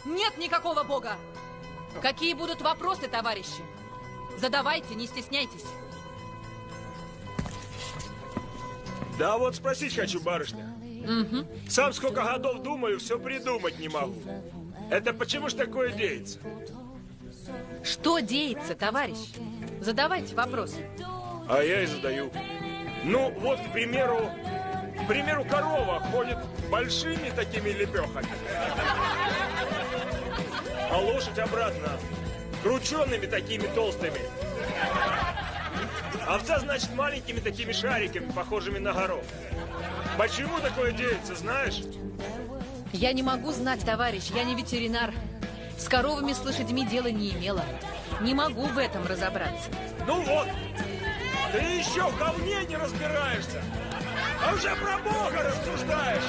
Нет никакого Бога. Какие будут вопросы, товарищи? Задавайте, не стесняйтесь. Да вот спросить хочу, барышня. Сам сколько годов думаю, все придумать не могу. Это почему ж такое деется? Что деется, товарищ? Задавайте вопросы. А я и задаю. Ну, вот, к примеру, корова ходит большими такими лепехами, а лошадь обратно крученными такими толстыми. Овца, значит, маленькими такими шариками, похожими на горох. Почему такое деется, знаешь? Я не могу знать, товарищ, я не ветеринар. С коровами, с лошадьми дела не имела. Не могу в этом разобраться. Ну вот, ты еще в говне не разбираешься, а уже про Бога рассуждаешь.